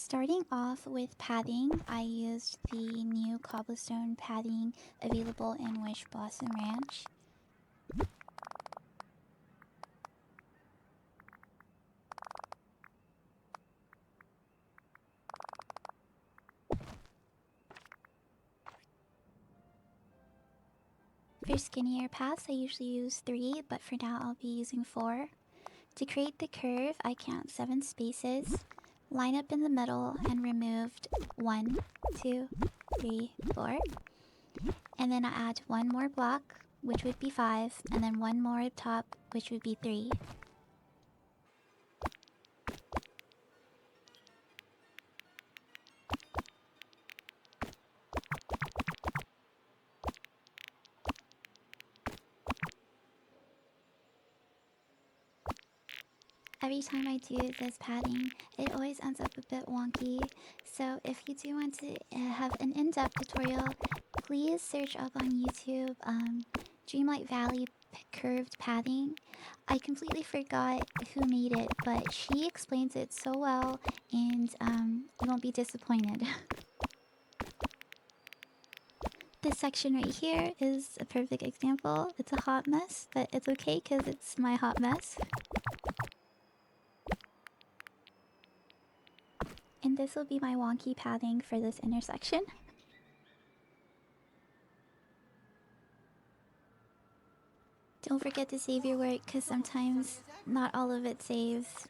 Starting off with padding, I used the new cobblestone padding available in WishBlossom Ranch. For skinnier paths, I usually use 3, but for now I'll be using 4. To create the curve, I count 7 spaces, line up in the middle, and removed 1, 2, 3, 4. And then I add 1 more block, which would be 5, and then 1 more up top, which would be 3. Every time I do this padding, it always ends up a bit wonky. So if you do want to have an in-depth tutorial, please search up on YouTube Dreamlight Valley curved padding. I completely forgot who made it, but she explains it so well, and you won't be disappointed. This section right here is a perfect example. It's a hot mess, but it's okay because it's my hot mess. And this will be my wonky padding for this intersection. Don't forget to save your work, because sometimes not all of it saves.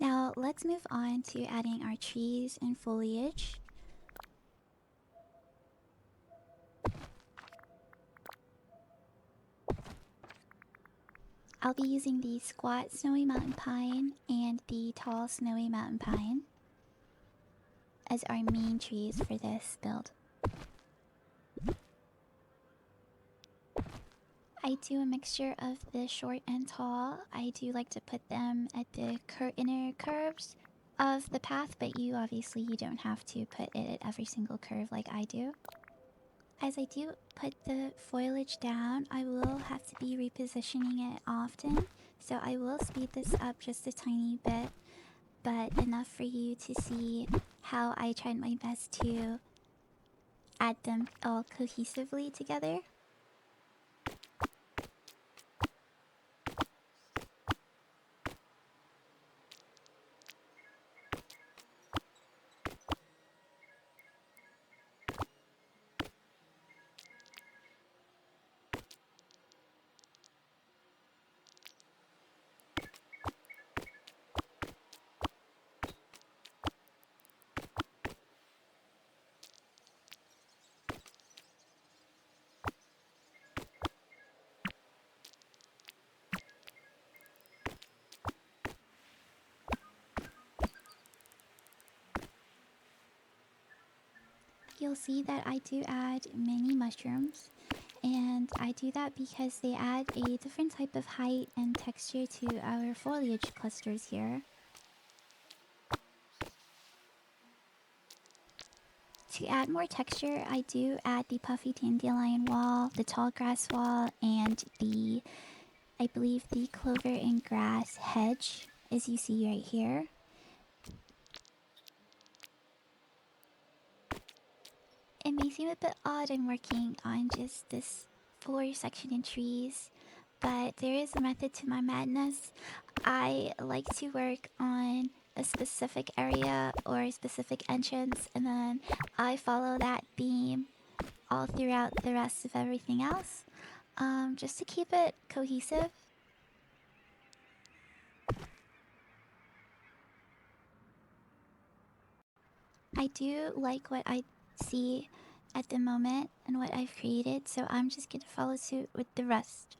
Now let's move on to adding our trees and foliage. I'll be using the squat snowy mountain pine and the tall snowy mountain pine as our main trees for this build. I do a mixture of the short and tall. I do like to put them at the inner curves of the path, but you don't have to put it at every single curve like I do. As I do put the foliage down, I will have to be repositioning it often, so I will speed this up just a tiny bit, but enough for you to see how I tried my best to add them all cohesively together. You'll see that I do add mini mushrooms, and I do that because they add a different type of height and texture to our foliage clusters here. To add more texture, I do add the puffy dandelion wall, the tall grass wall, and I believe the clover and grass hedge, as you see right here. It may seem a bit odd I'm working on just this floor section in trees, but there is a method to my madness. I like to work on a specific area or a specific entrance, and then I follow that theme all throughout the rest of everything else, just to keep it cohesive. I do like what I see at the moment and what I've created, so I'm just gonna follow suit with the rest.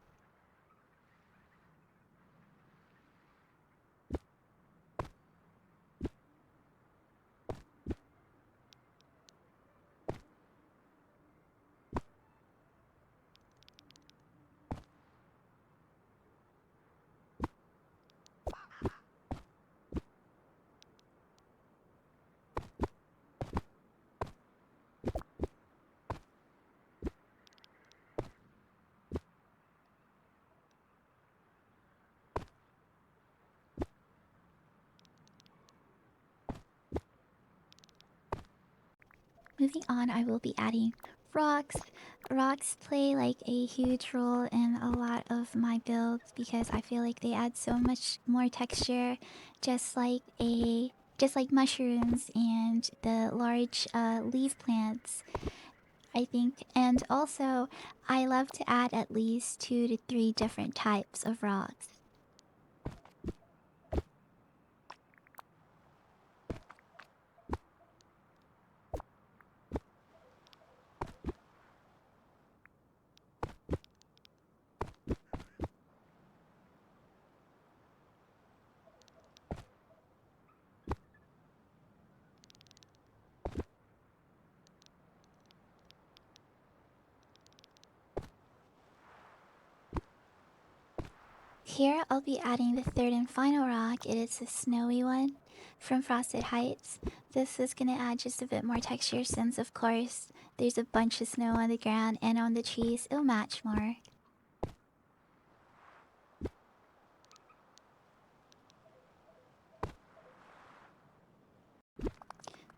Moving on, I will be adding rocks. Rocks play like a huge role in a lot of my builds because I feel like they add so much more texture, just like mushrooms and the large leaf plants, I think. And also, I love to add at least 2 to 3 different types of rocks. Here I'll be adding the third and final rock. It is a snowy one from Frosted Heights. This is gonna add just a bit more texture since of course there's a bunch of snow on the ground and on the trees. It'll match more.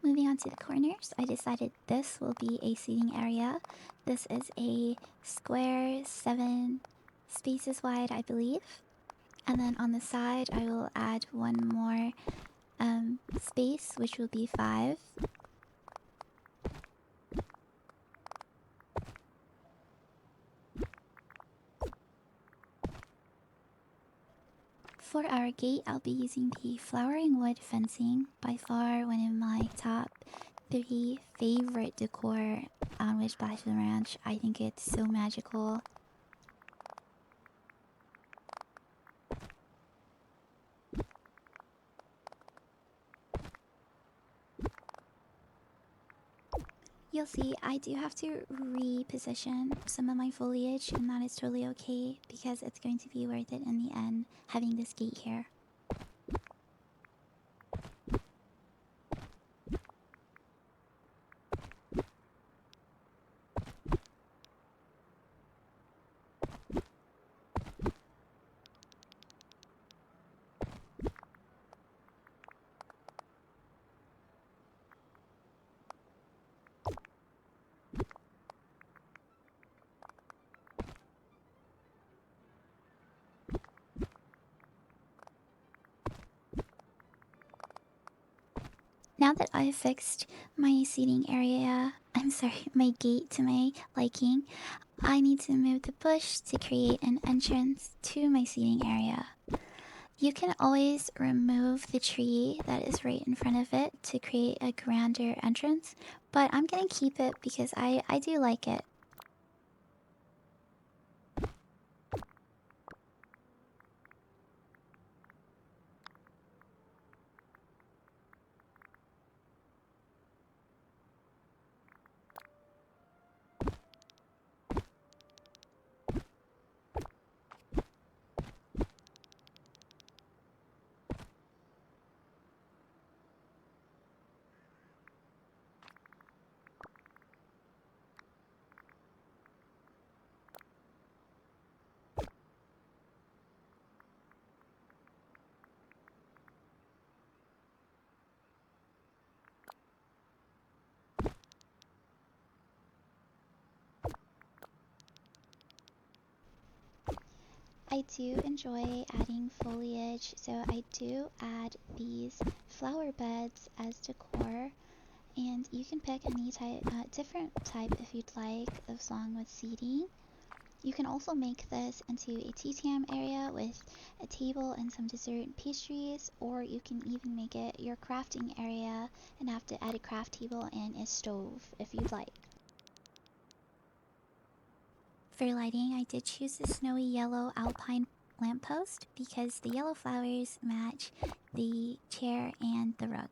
Moving on to the corners, I decided this will be a seating area. This is a square 7 spaces wide, I believe. And then on the side, I will add one more space, which will be 5. For our gate, I'll be using the flowering wood fencing, by far one of my top 3 favorite decor on WishBlossom Ranch. I think it's so magical. You'll see, I do have to reposition some of my foliage, and that is totally okay because it's going to be worth it in the end, having this gate here. Now that I've fixed my seating area, I'm sorry, my gate to my liking, I need to move the bush to create an entrance to my seating area. You can always remove the tree that is right in front of it to create a grander entrance, but I'm gonna keep it because I do like it. I do enjoy adding foliage, so I do add these flower beds as decor, and you can pick any different type if you'd like, as long with seating. You can also make this into a tea time area with a table and some dessert and pastries, or you can even make it your crafting area and have to add a craft table and a stove if you'd like. For lighting, I did choose the snowy yellow alpine lamppost because the yellow flowers match the chair and the rug.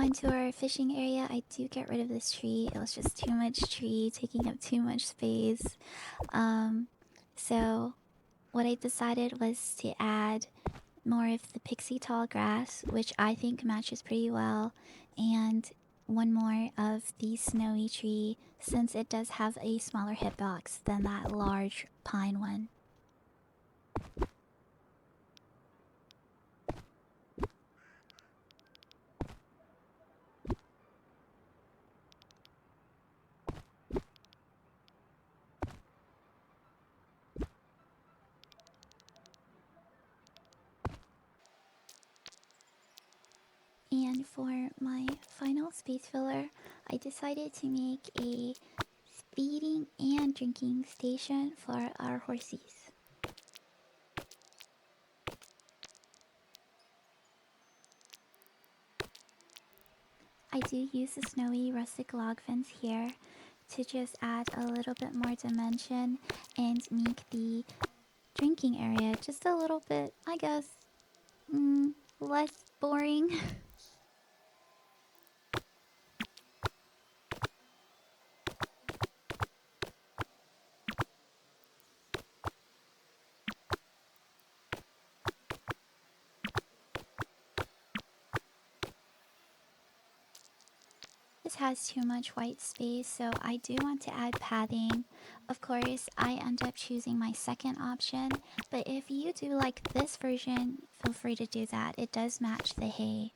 into our fishing area, I do get rid of this tree. It was just too much tree, taking up too much space. Um, so what I decided was to add more of the pixie tall grass, which I think matches pretty well, and one more of the snowy tree since it does have a smaller hitbox than that large pine one. And for my final space filler, I decided to make a feeding and drinking station for our horsies. I do use the snowy rustic log fence here to just add a little bit more dimension and make the drinking area just a little bit, I guess, less boring. This has too much white space, so I do want to add pathing. Of course, I end up choosing my second option, but if you do like this version, feel free to do that. It does match the hay.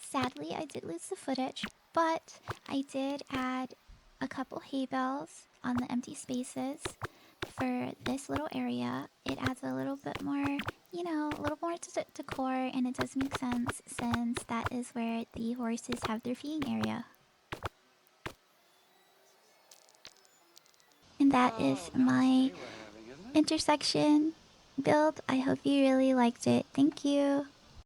Sadly, I did lose the footage, but I did add a couple hay bales on the empty spaces for this little area. It adds a little bit more, a little more to decor, and it does make sense since that is where the horses have their feeding area. And that is my intersection build. I hope you really liked it. Thank you.